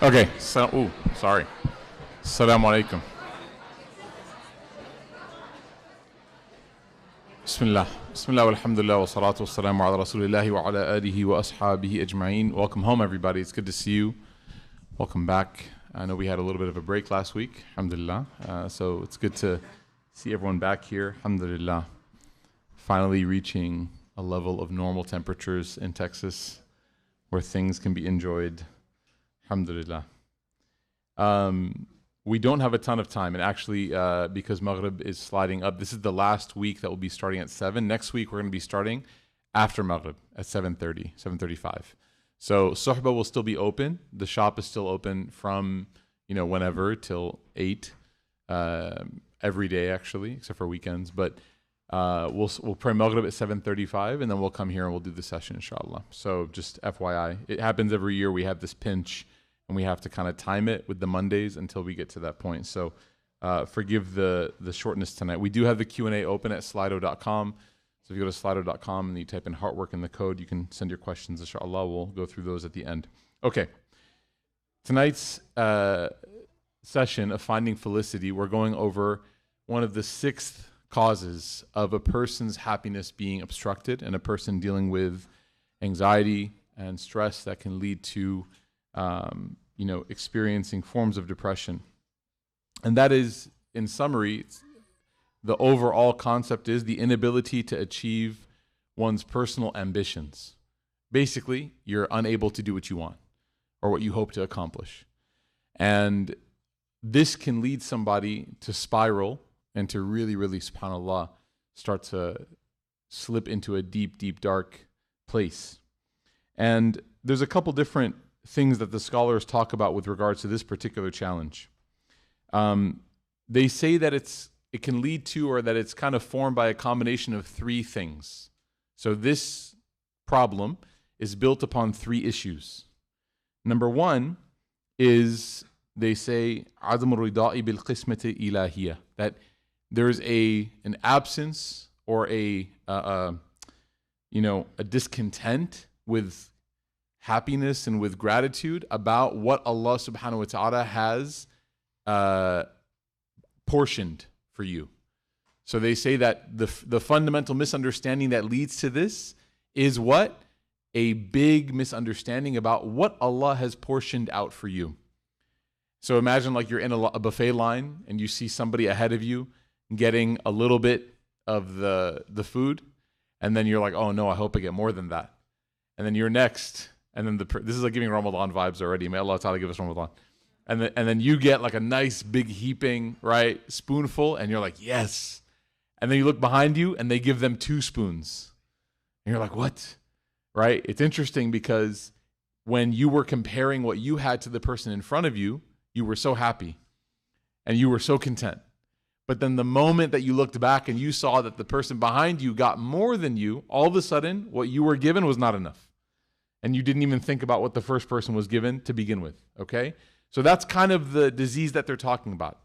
Okay, so, sorry. Assalamu alaikum. Bismillah. Bismillah walhamdulillah wa salatu wa salamu ala rasulillahi wa ala alihi wa ashabihi ajma'in. Welcome home, everybody. It's good to see you. Welcome back. I know we had a little bit of a break last week, alhamdulillah. So it's good to see everyone back here, alhamdulillah. Finally reaching a level of normal temperatures in Texas where things can be enjoyed, alhamdulillah. We don't have a ton of time, and actually, because Maghrib is sliding up, this is the last week that will be starting at 7. Next week, we're going to be starting after Maghrib at 7:30, 7:35. So, Suhbah will still be open. The shop is still open from, whenever till 8, every day, actually, except for weekends. But we'll pray Maghrib at 7:35, and then we'll come here and we'll do the session, inshallah. So, just FYI, it happens every year. We have this pinch, and we have to kind of time it with the Mondays until we get to that point. So forgive the shortness tonight. We do have the Q&A open at slido.com. So if you go to slido.com and you type in Heartwork in the code, you can send your questions, inshallah. We'll go through those at the end. Okay. Tonight's session of Finding Felicity, we're going over one of the 6 causes of a person's happiness being obstructed and a person dealing with anxiety and stress that can lead to experiencing forms of depression. And that is, in summary, the overall concept is the inability to achieve one's personal ambitions. Basically, you're unable to do what you want or what you hope to accomplish. And this can lead somebody to spiral and to really, really, subhanAllah, start to slip into a deep, deep, dark place. And there's a couple different things that the scholars talk about with regards to this particular challenge. They say that it can lead to, or that it's kind of formed by a combination of 3 things. So this problem is built upon 3 issues. Number 1 is, they say, عدم الرضاء بالقسمة الإلهية, that there's an absence or a discontent with happiness and with gratitude about what Allah subhanahu wa ta'ala has portioned for you. So they say that the fundamental misunderstanding that leads to this is what? A big misunderstanding about what Allah has portioned out for you. So imagine like you're in a buffet line and you see somebody ahead of you getting a little bit of the food, and then you're like, oh no, I hope I get more than that. And then you're next. And then this is like giving Ramadan vibes already. May Allah Ta'ala give us Ramadan. And then you get like a nice big heaping, right, spoonful, and you're like, yes. And then you look behind you and they give them 2 spoons. And you're like, what? Right? It's interesting because when you were comparing what you had to the person in front of you, you were so happy and you were so content. But then the moment that you looked back and you saw that the person behind you got more than you, all of a sudden what you were given was not enough. And you didn't even think about what the first person was given to begin with, okay? So that's kind of the disease that they're talking about.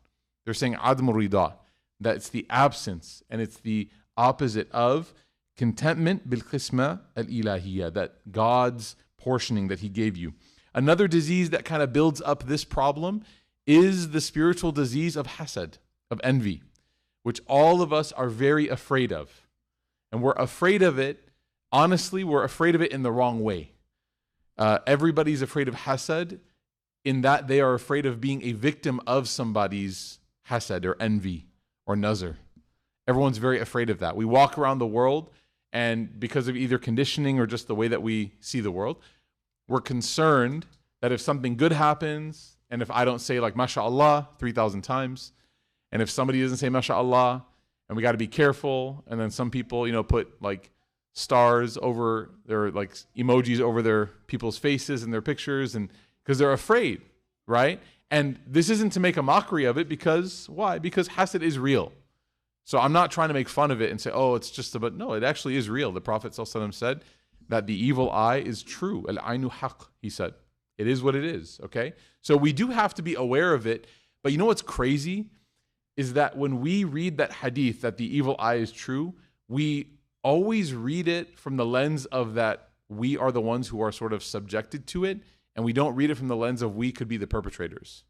They're saying عدم الرضا, that it's the absence and it's the opposite of contentment بالقسمة الإلهية, that God's portioning that He gave you. Another disease that kind of builds up this problem is the spiritual disease of hasad, of envy, which all of us are very afraid of. And we're afraid of it, honestly, we're afraid of it in the wrong way. Everybody's afraid of hasad in that they are afraid of being a victim of somebody's hasad or envy or nazar. Everyone's very afraid of that. We walk around the world, and because of either conditioning or just the way that we see the world, we're concerned that if something good happens, and if I don't say like mashallah 3,000 times, and if somebody doesn't say mashallah, and we got to be careful, and then some people, put like stars over their, like emojis over their people's faces and their pictures, and because they're afraid, right? And this isn't to make a mockery of it, because why? Because hasad is real. So I'm not trying to make fun of it and say, oh, it's just about, no, it actually is real. The Prophet ﷺ said that the evil eye is true. Al-ainu haq, he said. It is what it is, okay? So we do have to be aware of it. But you know what's crazy? Is that when we read that hadith, that the evil eye is true, we always read it from the lens of that we are the ones who are sort of subjected to it, and we don't read it from the lens of we could be the perpetrators,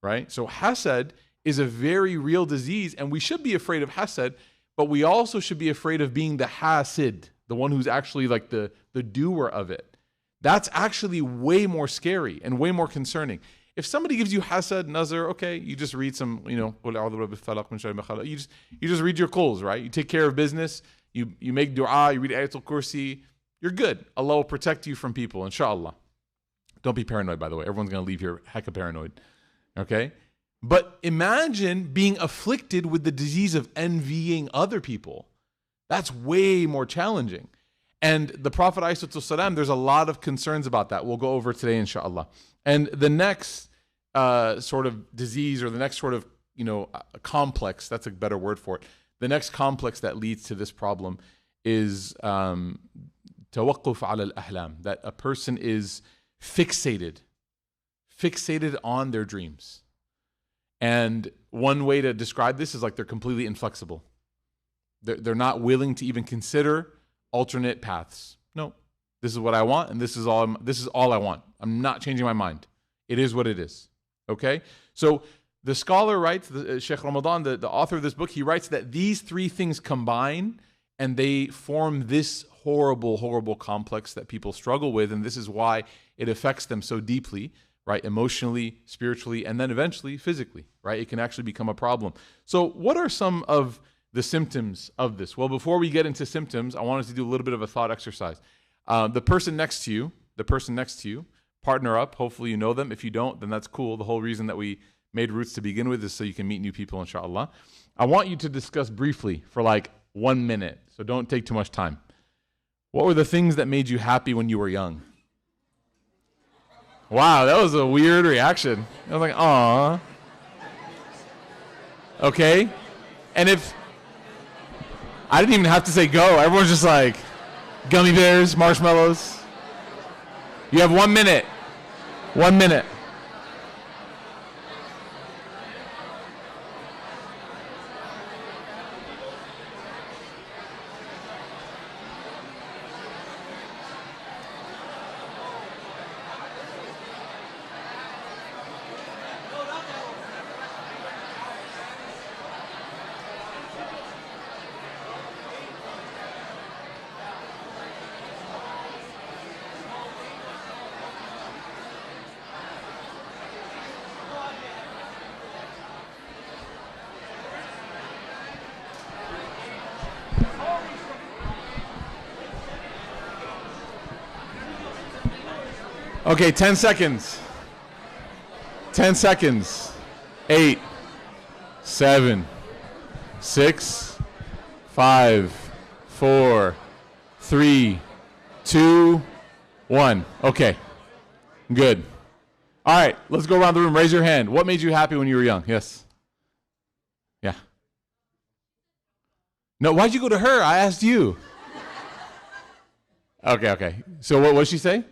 right? So hasad is a very real disease, and we should be afraid of hasad, but we also should be afraid of being the hasid, the one who's actually like the doer of it. That's actually way more scary and way more concerning. If somebody gives you hasad, nazar, okay, you just read some, you just read your quls, right? You take care of business, you make dua, you read Ayatul Kursi, you're good. Allah will protect you from people, inshallah. Don't be paranoid, by the way. Everyone's going to leave here hecka paranoid, okay? But imagine being afflicted with the disease of envying other people. That's way more challenging. And the Prophet ﷺ, there's a lot of concerns about that. We'll go over today, inshallah. And the next sort of disease, or the next sort of, complex, that's a better word for it. The next complex that leads to this problem is tawaqquf ala al-ahlam, that a person is fixated on their dreams. And one way to describe this is like they're completely inflexible. They're not willing to even consider alternate paths. No, this is what I want, and this is all I want. I'm not changing my mind. It is what it is. Okay? So the scholar writes, Sheikh Ramadan, the author of this book, he writes that these three things combine and they form this horrible, horrible complex that people struggle with, and this is why it affects them so deeply, right? Emotionally, spiritually, and then eventually physically, right? It can actually become a problem. So what are some of the symptoms of this? Well, before we get into symptoms, I wanted to do a little bit of a thought exercise. The person next to you, partner up. Hopefully you know them. If you don't, then that's cool. The whole reason that we made Roots to begin with is so you can meet new people, inshallah. I want you to discuss briefly for like 1 minute, so don't take too much time. What were the things that made you happy when you were young? Wow, that was a weird reaction. I was like, aw. Okay. And if I didn't even have to say go, everyone's just like, gummy bears, marshmallows. You have 1 minute. 1 minute. Okay, 10 seconds. 10 seconds. 8, 7, 6, 5, 4, 3, 2, 1. Okay, good. All right, let's go around the room. Raise your hand. What made you happy when you were young? Yes. Yeah. No, why'd you go to her? I asked you. Okay. So what did she say?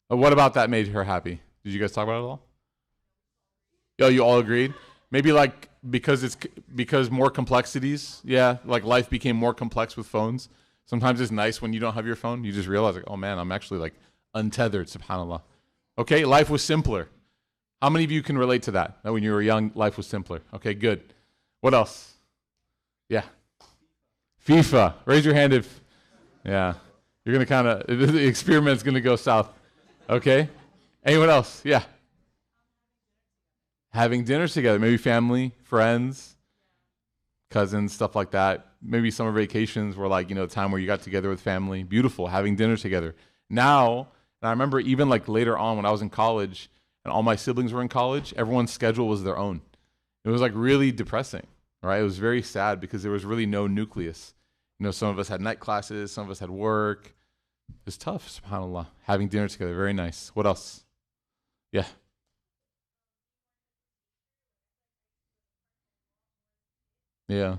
What about that made her happy? Did you guys talk about it at all? Oh, you all agreed? Maybe like because more complexities. Yeah, like life became more complex with phones. Sometimes it's nice when you don't have your phone. You just realize, like, oh man, I'm actually like untethered, subhanAllah. Okay, life was simpler. How many of you can relate to that? That when you were young, life was simpler. Okay, good. What else? Yeah. FIFA. Raise your hand if, yeah. You're going to kind of, the experiment's going to go south. Okay. Anyone else? Yeah. Having dinners together, maybe family, friends, cousins, stuff like that. Maybe summer vacations were like, time where you got together with family. Beautiful, having dinner together. Now, and I remember even like later on when I was in college and all my siblings were in college, everyone's schedule was their own. It was like really depressing, right? It was very sad because there was really no nucleus. Some of us had night classes, some of us had work. It was tough, subhanAllah. Having dinner together, very nice. What else? Yeah. Yeah.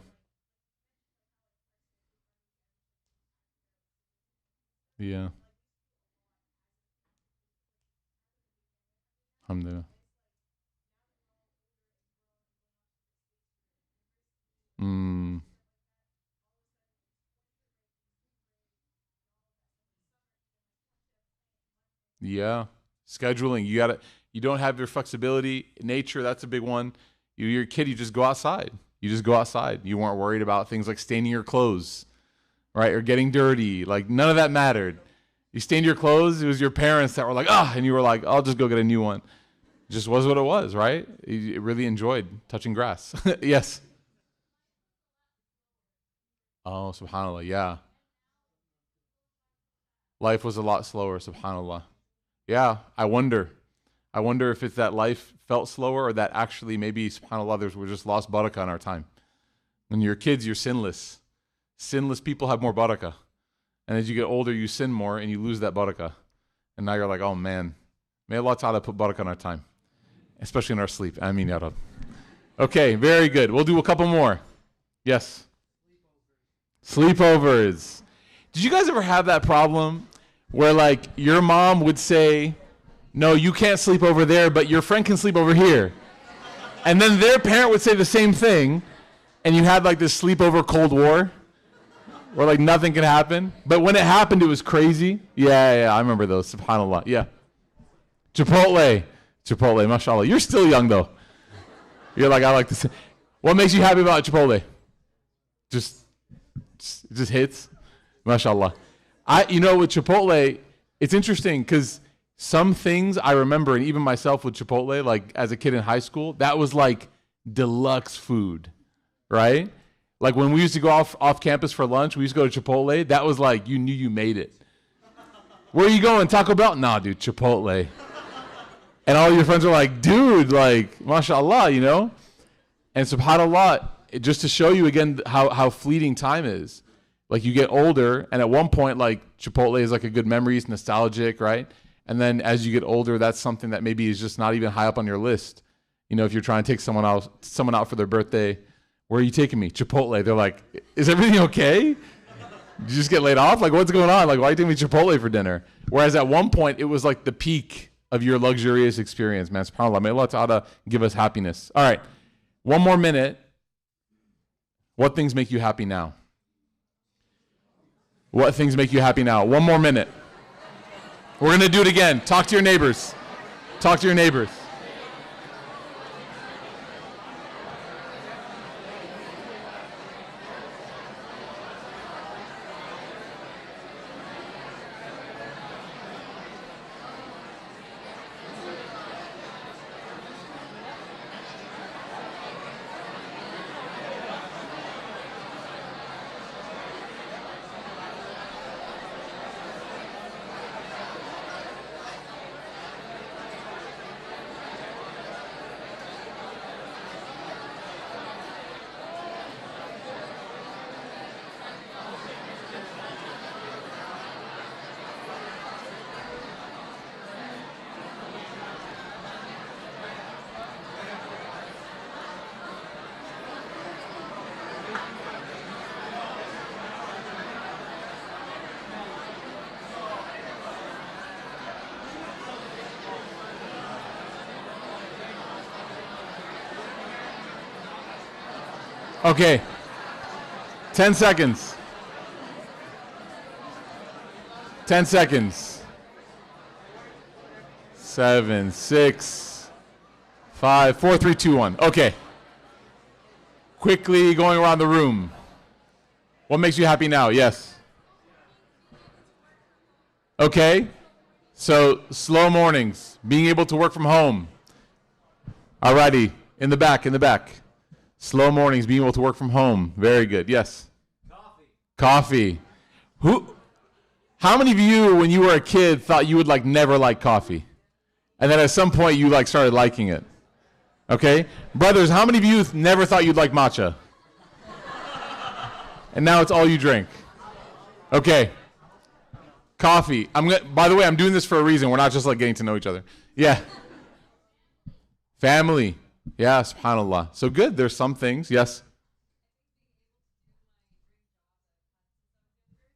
Yeah. Alhamdulillah. Mm. Yeah. Scheduling. You don't have your flexibility. Nature, that's a big one. You're a kid, you just go outside. You just go outside. You weren't worried about things like staining your clothes, right? Or getting dirty. Like, none of that mattered. You stained your clothes, it was your parents that were like, and you were like, I'll just go get a new one. It just was what it was, right? You really enjoyed touching grass. Yes. Oh, subhanAllah, yeah. Life was a lot slower, subhanAllah. Yeah, I wonder if it's that life felt slower or that actually maybe, subhanAllah, there's we just lost barakah in our time. When you're kids, you're sinless. Sinless people have more barakah. And as you get older, you sin more and you lose that barakah. And now you're like, oh man, may Allah Ta'ala put barakah in our time, especially in our sleep. Ameen, ya Rab. Okay, very good. We'll do a couple more. Yes? Sleepovers. Did you guys ever have that problem where like your mom would say, no, you can't sleep over there, but your friend can sleep over here? And then their parent would say the same thing, and you had like this sleepover Cold War where like nothing could happen. But when it happened, it was crazy. Yeah, I remember those, subhanAllah. Yeah. Chipotle, mashallah. You're still young though. You're like, I like this. What makes you happy about Chipotle? Just hits, mashallah. With Chipotle, it's interesting because some things I remember, and even myself with Chipotle, like as a kid in high school, that was like deluxe food, right? Like when we used to go off campus for lunch, we used to go to Chipotle. That was like, you knew you made it. Where are you going? Taco Bell? Nah, dude, Chipotle. And all your friends are like, dude, like, mashallah, And subhanAllah, just to show you again how fleeting time is. Like you get older, and at one point, like Chipotle is like a good memory, it's nostalgic, right? And then as you get older, that's something that maybe is just not even high up on your list. If you're trying to take someone out for their birthday, where are you taking me? Chipotle. They're like, is everything okay? Did you just get laid off? Like, what's going on? Like, why are you taking me Chipotle for dinner? Whereas at one point, it was like the peak of your luxurious experience, man. SubhanAllah. May Allah Ta'ala give us happiness. All right. One more minute. What things make you happy now? What things make you happy now? One more minute. We're going to do it again. Talk to your neighbors. Talk to your neighbors. Okay. 10 seconds. 10 seconds. 7, 6, 5, 4, 3, 2, 1. Okay. Quickly going around the room. What makes you happy now? Yes. Okay. So, slow mornings. Being able to work from home. Alrighty. In the back. Slow mornings, being able to work from home. Very good. Yes? Coffee. How many of you, when you were a kid, thought you would never like coffee? And then at some point, you started liking it. Okay? Brothers, how many of you never thought you'd like matcha? And now it's all you drink. Okay. Coffee. By the way, I'm doing this for a reason. We're not just getting to know each other. Yeah. Family. Yeah, subhanAllah. So good. There's some things. Yes?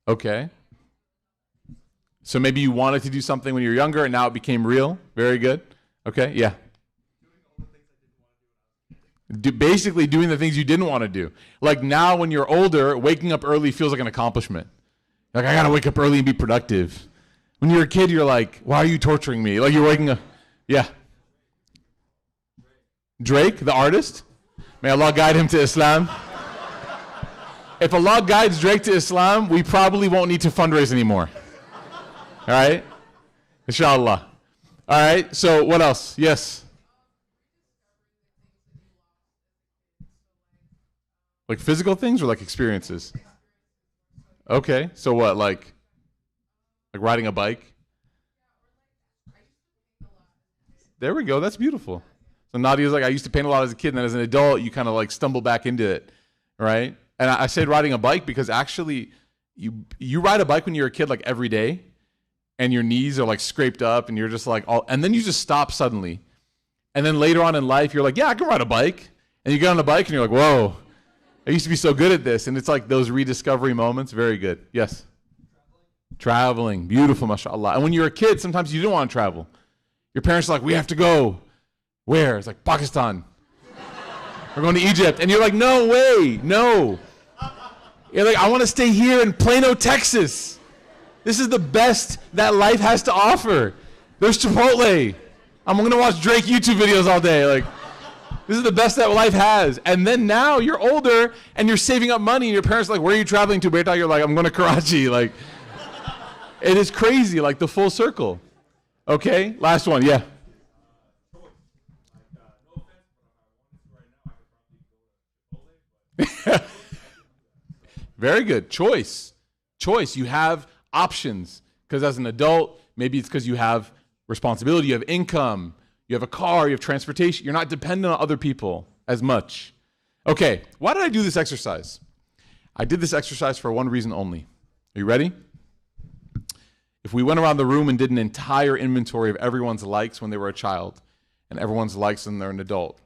Okay. So maybe you wanted to do something when you were younger and now it became real. Very good. Okay, yeah. Basically doing the things you didn't want to do. Like now when you're older, waking up early feels like an accomplishment. Like I got to wake up early and be productive. When you're a kid, you're like, why are you torturing me? Like you're waking up. Yeah. Drake, the artist. May Allah guide him to Islam. If Allah guides Drake to Islam, we probably won't need to fundraise anymore. All right? Inshallah. All right, so what else? Yes. Like physical things or like experiences? Okay, so what, like riding a bike? There we go, that's beautiful. So Nadia's like, I used to paint a lot as a kid, and then as an adult, you kind of like stumble back into it, right? And I said riding a bike because actually you ride a bike when you're a kid like every day, and your knees are like scraped up, and you're just like, and then you just stop suddenly. And then later on in life, you're like, yeah, I can ride a bike. And you get on a bike, and you're like, whoa, I used to be so good at this. And it's like those rediscovery moments. Very good. Yes? Traveling. Beautiful, mashallah. And when you're a kid, sometimes you didn't want to travel. Your parents are like, we have to go. Where? It's like, Pakistan. We're going to Egypt. And you're like, no way, no. You're like, I want to stay here in Plano, Texas. This is the best that life has to offer. There's Chipotle. I'm going to watch Drake YouTube videos all day. Like, this is the best that life has. And then now you're older and you're saving up money, and your parents are like, where are you traveling to, beta? You're like, I'm going to Karachi. Like, it is crazy, like the full circle. Okay, last one, yeah. Very good. Choice. You have options. Because as an adult, maybe it's because you have responsibility, you have income, you have a car, you have transportation. You're not dependent on other people as much. Okay, why did I do this exercise? I did this exercise for one reason only. Are you ready? If we went around the room and did an entire inventory of everyone's likes when they were a child and everyone's likes when they're an adult,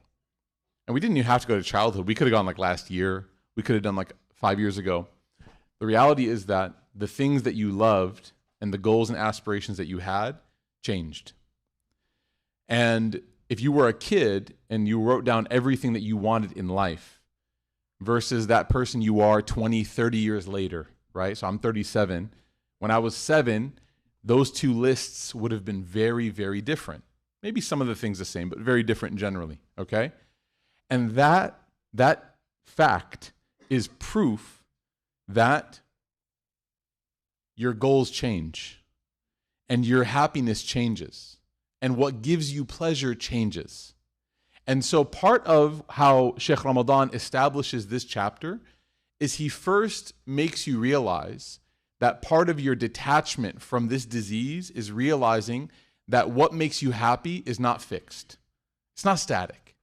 and we didn't even have to go to childhood. We could have gone like last year. We could have done like 5 years ago. The reality is that the things that you loved and the goals and aspirations that you had changed. And if you were a kid and you wrote down everything that you wanted in life versus that person you are 20, 30 years later, right? So I'm 37. When I was 7, those two lists would have been very, very different. Maybe some of the things the same, but very different generally, okay? And that fact is proof that your goals change and your happiness changes and what gives you pleasure changes. And so part of how Sheikh Ramadan establishes this chapter is he first makes you realize that part of your detachment from this disease is realizing that what makes you happy is not fixed. It's not static.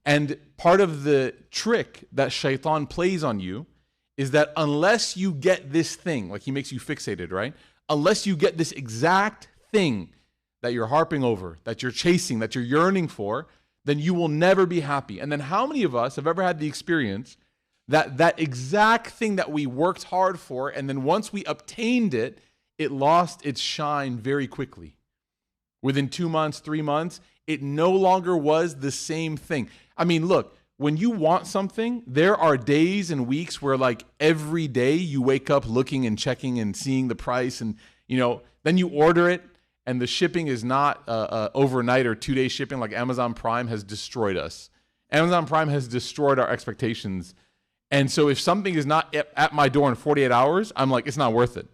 And part of the trick that shaitan plays on you is that unless you get this thing, like he makes you fixated, right? Unless you get this exact thing that you're harping over, that you're chasing, that you're yearning for, then you will never be happy. And then how many of us have ever had the experience that that exact thing that we worked hard for, and then once we obtained it, it lost its shine very quickly? Within 2 months, 3 months, it no longer was the same thing. I mean, look, when you want something, there are days and weeks where like every day you wake up looking and checking and seeing the price, and then you order it and the shipping is not overnight or 2-day shipping. Like Amazon Prime has destroyed us. Amazon Prime has destroyed our expectations. And so if something is not at my door in 48 hours, I'm like, it's not worth it.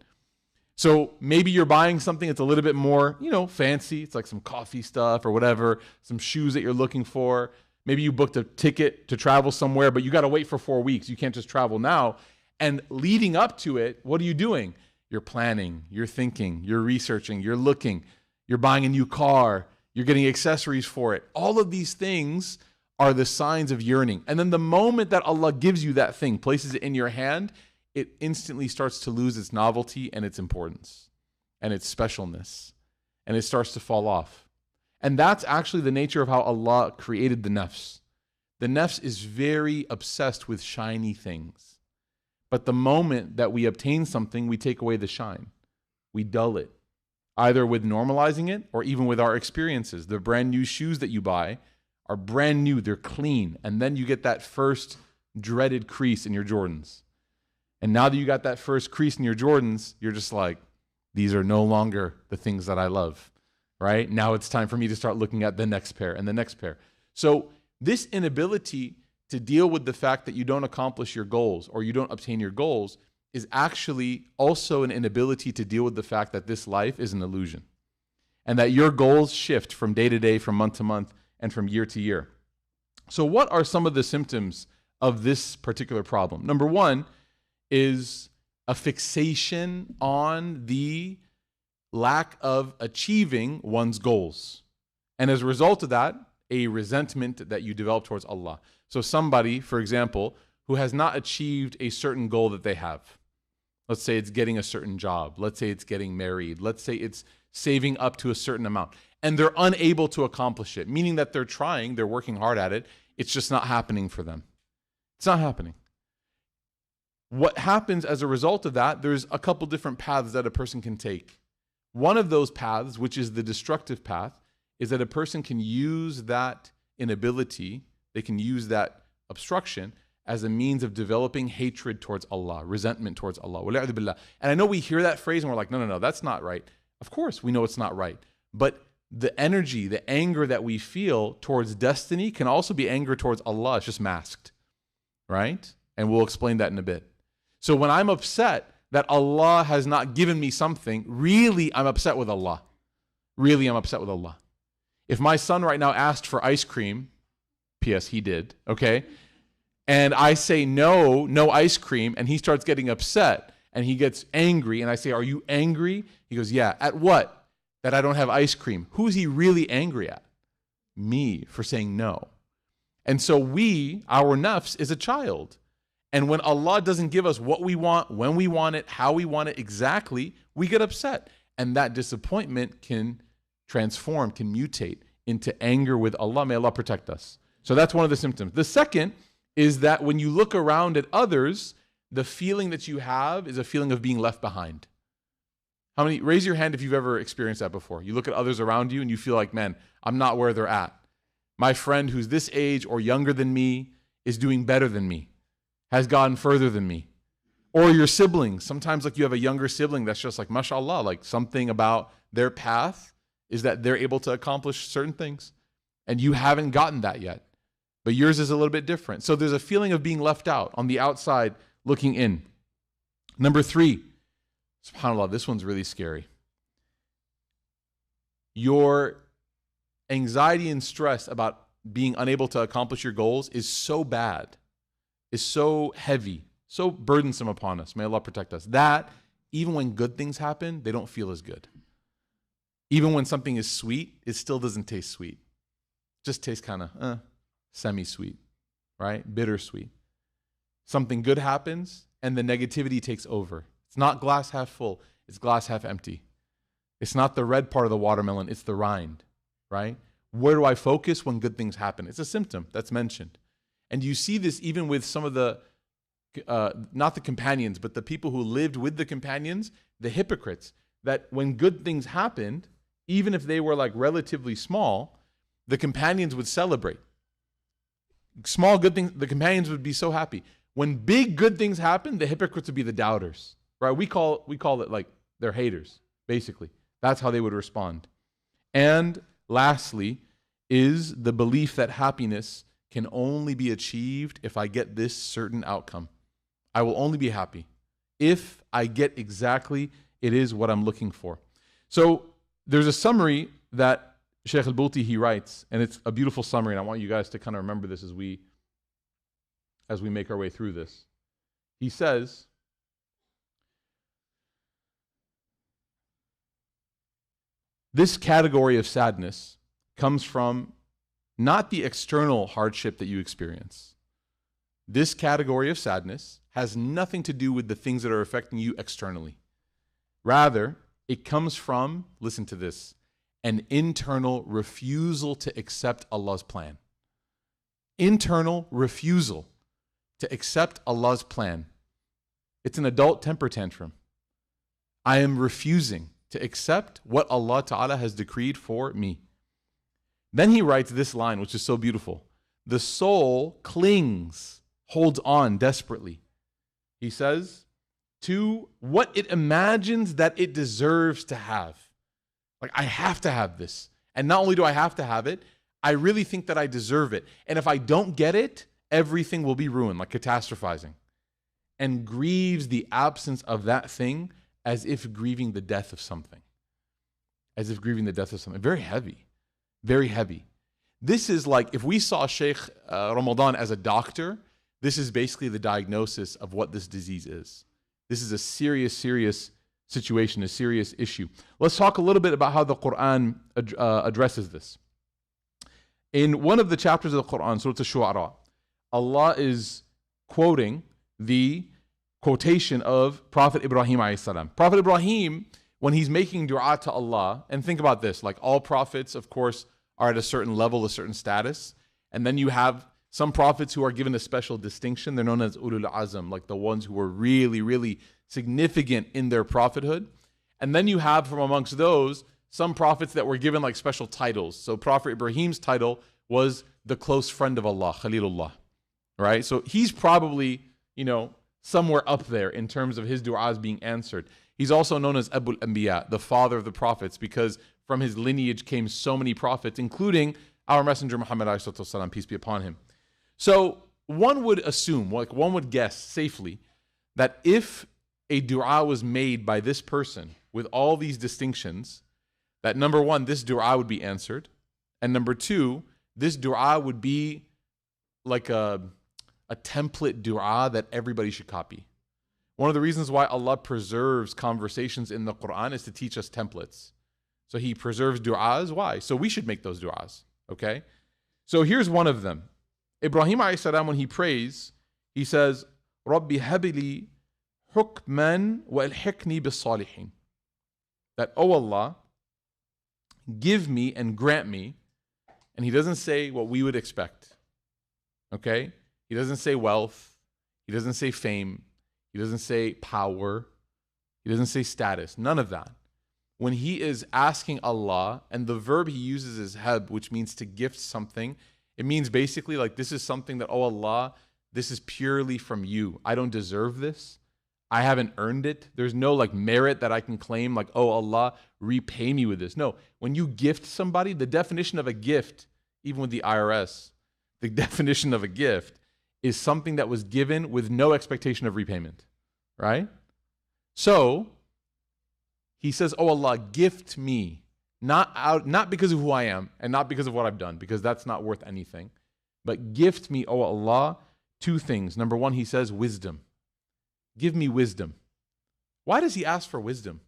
So maybe you're buying something that's a little bit more, fancy. It's like some coffee stuff or whatever, some shoes that you're looking for. Maybe you booked a ticket to travel somewhere, but you got to wait for 4 weeks. You can't just travel now. And leading up to it, what are you doing? You're planning, you're thinking, you're researching, you're looking, you're buying a new car, you're getting accessories for it. All of these things are the signs of yearning. And then the moment that Allah gives you that thing, places it in your hand, it instantly starts to lose its novelty and its importance and its specialness, and it starts to fall off. And that's actually the nature of how Allah created the nafs. The nafs is very obsessed with shiny things. But the moment that we obtain something, we take away the shine. We dull it, either with normalizing it or even with our experiences. The brand new shoes that you buy are brand new, they're clean. And then you get that first dreaded crease in your Jordans. And now that you got that first crease in your Jordans, you're just like, These are no longer the things that I love, right? Now it's time for me to start looking at the next pair and the next pair. So this inability to deal with the fact that you don't accomplish your goals or you don't obtain your goals is actually also an inability to deal with the fact that this life is an illusion and that your goals shift from day to day, from month to month, and from year to year. So what are some of the symptoms of this particular problem? Number one is a fixation on the lack of achieving one's goals. And as a result of that, a resentment that you develop towards Allah. So somebody, for example, who has not achieved a certain goal that they have. Let's say it's getting a certain job. Let's say it's getting married. Let's say it's saving up to a certain amount. And they're unable to accomplish it, meaning that they're trying, they're working hard at it. It's just not happening for them. It's not happening. What happens as a result of that, there's a couple different paths that a person can take. One of those paths, which is the destructive path, is that a person can use that inability, they can use that obstruction as a means of developing hatred towards Allah, resentment towards Allah. And I know we hear that phrase and we're like, no, that's not right. Of course, we know it's not right. But the energy, the anger that we feel towards destiny can also be anger towards Allah. It's just masked, right? And we'll explain that in a bit. So when I'm upset that Allah has not given me something, really I'm upset with Allah. Really I'm upset with Allah. If my son right now asked for ice cream, P.S. he did, okay? And I say no ice cream, and he starts getting upset, and he gets angry, and I say, are you angry? He goes, yeah. At what? That I don't have ice cream. Who is he really angry at? Me, for saying no. And so our nafs is a child. And when Allah doesn't give us what we want, when we want it, how we want it exactly, we get upset. And that disappointment can transform, can mutate into anger with Allah. May Allah protect us. So that's one of the symptoms. The second is that when you look around at others, the feeling that you have is a feeling of being left behind. How many, raise your hand if you've ever experienced that before. You look at others around you and you feel like, man, I'm not where they're at. My friend who's this age or younger than me is doing better than me, has gotten further than me. Or your siblings. Sometimes like you have a younger sibling that's just like, mashallah, like something about their path is that they're able to accomplish certain things. And you haven't gotten that yet. But yours is a little bit different. So there's a feeling of being left out on the outside looking in. Number 3, subhanAllah, this one's really scary. Your anxiety and stress about being unable to accomplish your goals is so bad, is so heavy, so burdensome upon us. May Allah protect us. That even when good things happen, they don't feel as good. Even when something is sweet, it still doesn't taste sweet. It just tastes kind of semi-sweet, right? Bittersweet. Something good happens and the negativity takes over. It's not glass half full, it's glass half empty. It's not the red part of the watermelon, it's the rind, right? Where do I focus when good things happen? It's a symptom that's mentioned. And you see this even with some of the, not the companions, but the people who lived with the companions, the hypocrites, that when good things happened, even if they were like relatively small, the companions would celebrate. Small good things, the companions would be so happy. When big good things happen, the hypocrites would be the doubters, right? We call it like they're haters, basically. That's how they would respond. And lastly is the belief that happiness can only be achieved if I get this certain outcome. I will only be happy if I get exactly it is what I'm looking for. So there's a summary that Sheikh al-Bulti, he writes, and it's a beautiful summary, and I want you guys to kind of remember this as we make our way through this. He says, this category of sadness comes from not the external hardship that you experience. This category of sadness has nothing to do with the things that are affecting you externally. Rather, it comes from, listen to this, an internal refusal to accept Allah's plan. Internal refusal to accept Allah's plan. It's an adult temper tantrum. I am refusing to accept what Allah Ta'ala has decreed for me. Then he writes this line, which is so beautiful. The soul clings, holds on desperately. He says, to what it imagines that it deserves to have. Like, I have to have this. And not only do I have to have it, I really think that I deserve it. And if I don't get it, everything will be ruined, like catastrophizing. And grieves the absence of that thing as if grieving the death of something. As if grieving the death of something. Very heavy. Very heavy. This is like, if we saw Sheikh Ramadan as a doctor, this is basically the diagnosis of what this disease is. This is a serious, serious situation, a serious issue. Let's talk a little bit about how the Quran addresses this. In one of the chapters of the Quran, Surah Al-Shu'ara, Allah is quoting the quotation of Prophet Ibrahim alayhi salam. Prophet Ibrahim, when he's making dua to Allah, and think about this, like all prophets, of course, are at a certain level, a certain status, and then you have some prophets who are given a special distinction. They're known as ulul azm, like the ones who were really, really significant in their prophethood. And then you have from amongst those some prophets that were given like special titles. So Prophet Ibrahim's title was the close friend of Allah, Khalilullah, right? So he's probably, somewhere up there in terms of his du'as being answered. He's also known as Abul Anbiya, the father of the prophets, because from his lineage came so many prophets, including our messenger Muhammad, peace be upon him. So one would assume, like one would guess safely, that if a dua was made by this person with all these distinctions, that number one, this dua would be answered, and number two, this dua would be like a template dua that everybody should copy. One of the reasons why Allah preserves conversations in the Quran is to teach us templates. So He preserves du'as. Why? So we should make those du'as. Okay? So here's one of them. Ibrahim alayhi salam, when he prays, he says, Rabbi habili hukman wa alhiqni bis salihin. That, oh Allah, give me and grant me. And he doesn't say what we would expect. Okay? He doesn't say wealth. He doesn't say fame. He doesn't say power. He doesn't say status. None of that. When he is asking Allah, and the verb he uses is heb, which means to gift something, it means basically like this is something that, oh Allah, this is purely from you. I don't deserve this. I haven't earned it. There's no like merit that I can claim like, oh Allah, repay me with this. No, when you gift somebody, the definition of a gift, even with the IRS, the definition of a gift is something that was given with no expectation of repayment, right? So he says, oh Allah, gift me, not because of who I am and not because of what I've done, because that's not worth anything, but gift me, oh Allah, two things. Number one, he says wisdom. Give me wisdom. Why does he ask for wisdom?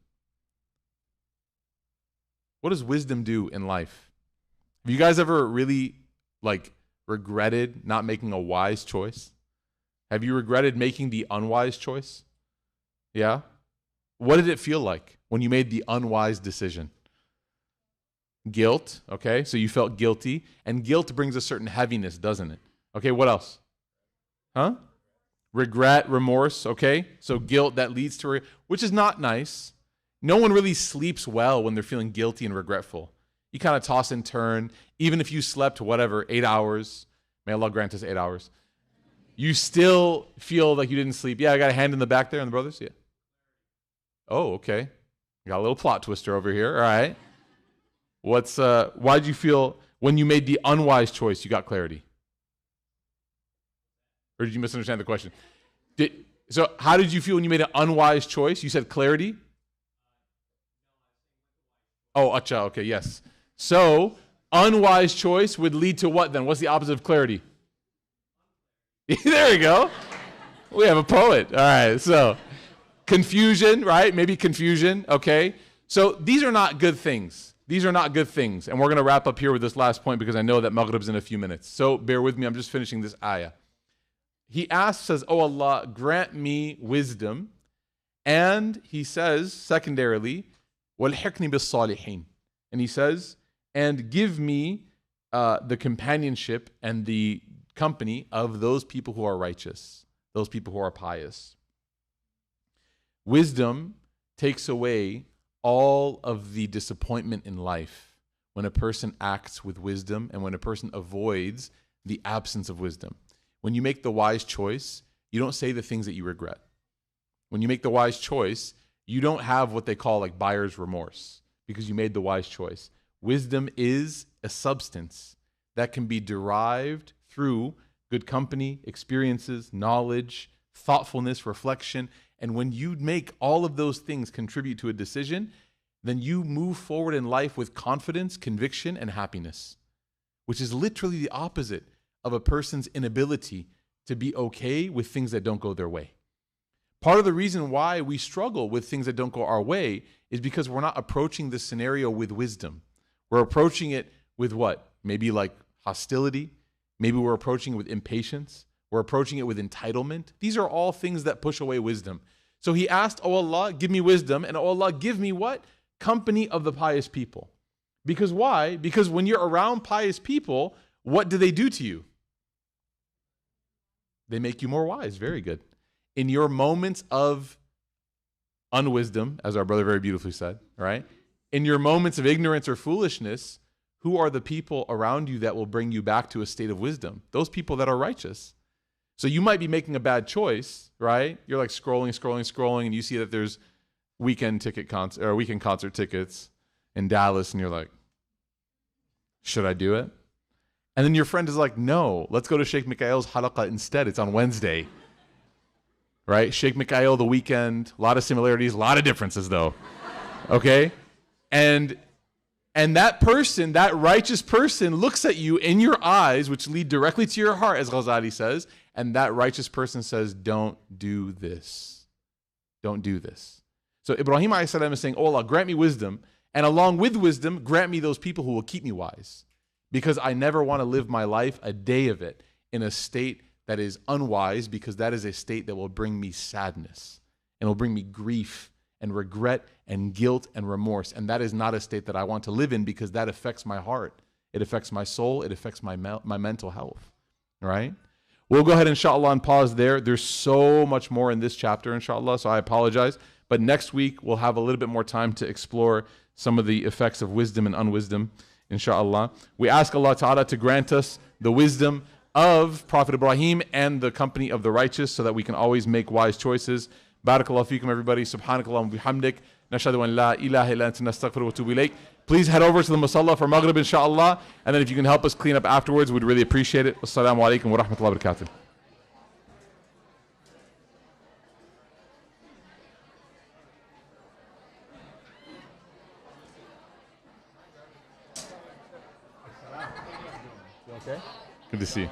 What does wisdom do in life? Have you guys ever really regretted not making a wise choice? Have you regretted making the unwise choice? Yeah? What did it feel like when you made the unwise decision? Guilt, okay? So you felt guilty, and guilt brings a certain heaviness, doesn't it? Okay, what else? Huh? Regret, remorse, okay? So guilt that leads to, which is not nice. No one really sleeps well when they're feeling guilty and regretful. You kind of toss and turn. Even if you slept, 8 hours, may Allah grant us 8 hours, you still feel like you didn't sleep. Yeah, I got a hand in the back there on the brothers? Yeah. Oh, okay. Got a little plot twister over here. All right. Why did you feel when you made the unwise choice, you got clarity? Or did you misunderstand the question? So how did you feel when you made an unwise choice? You said clarity? Oh, acha, okay, yes. So, unwise choice would lead to what then? What's the opposite of clarity? There you go. We have a poet. All right, so confusion, right? Maybe confusion, okay? So these are not good things. These are not good things. And we're going to wrap up here with this last point because I know that Maghrib's in a few minutes. So bear with me. I'm just finishing this ayah. He says, oh Allah, grant me wisdom. And he says, secondarily, وَالْحِقْنِ بِالصَّالِحِينَ. And he says, and give me the companionship and the company of those people who are righteous, those people who are pious. Wisdom takes away all of the disappointment in life when a person acts with wisdom and when a person avoids the absence of wisdom. When you make the wise choice, you don't say the things that you regret. When you make the wise choice, you don't have what they call like buyer's remorse because you made the wise choice. Wisdom is a substance that can be derived through good company, experiences, knowledge, thoughtfulness, reflection. And when you make all of those things contribute to a decision, then you move forward in life with confidence, conviction, and happiness, which is literally the opposite of a person's inability to be okay with things that don't go their way. Part of the reason why we struggle with things that don't go our way is because we're not approaching the scenario with wisdom. We're approaching it with what? Maybe like hostility. Maybe we're approaching it with impatience. We're approaching it with entitlement. These are all things that push away wisdom. So he asked, "Oh Allah, give me wisdom." And "Oh Allah, give me what? Company of the pious people." Because why? Because when you're around pious people, what do they do to you? They make you more wise. Very good. In your moments of unwisdom, as our brother very beautifully said, right? In your moments of ignorance or foolishness, who are the people around you that will bring you back to a state of wisdom? Those people that are righteous. So you might be making a bad choice, right? You're like scrolling, and you see that there's weekend concert tickets in Dallas, and you're like, should I do it? And then your friend is like, no, let's go to Sheikh Mikhail's halaqah instead. It's on Wednesday. Right? Sheikh Mikhail, the weekend, a lot of similarities, a lot of differences though. Okay? And that person, that righteous person looks at you in your eyes, which lead directly to your heart, as Ghazali says, and that righteous person says, don't do this. Don't do this. So Ibrahim a.s. is saying, "Oh Allah, grant me wisdom, and along with wisdom, grant me those people who will keep me wise, because I never want to live my life, a day of it, in a state that is unwise, because that is a state that will bring me sadness and will bring me grief and regret and guilt and remorse. And that is not a state that I want to live in, because that affects my heart. It affects my soul. It affects my mental health, right? We'll go ahead, inshallah, and pause there. There's so much more in this chapter, inshallah, so I apologize. But next week, we'll have a little bit more time to explore some of the effects of wisdom and unwisdom, inshallah. We ask Allah Ta'ala to grant us the wisdom of Prophet Ibrahim and the company of the righteous, so that we can always make wise choices. Barakallahu feekum, everybody. Subhanakallah wa bihamdik. Nashhadu an la ilaha illa anta nastaghfiruka wa atubu ilayk. Please head over to the Musalla for Maghrib, inshallah. And then if you can help us clean up afterwards, we'd really appreciate it. Wassalamu alaikum wa rahmatullahi wa barakatuh. Okay? Good to see you.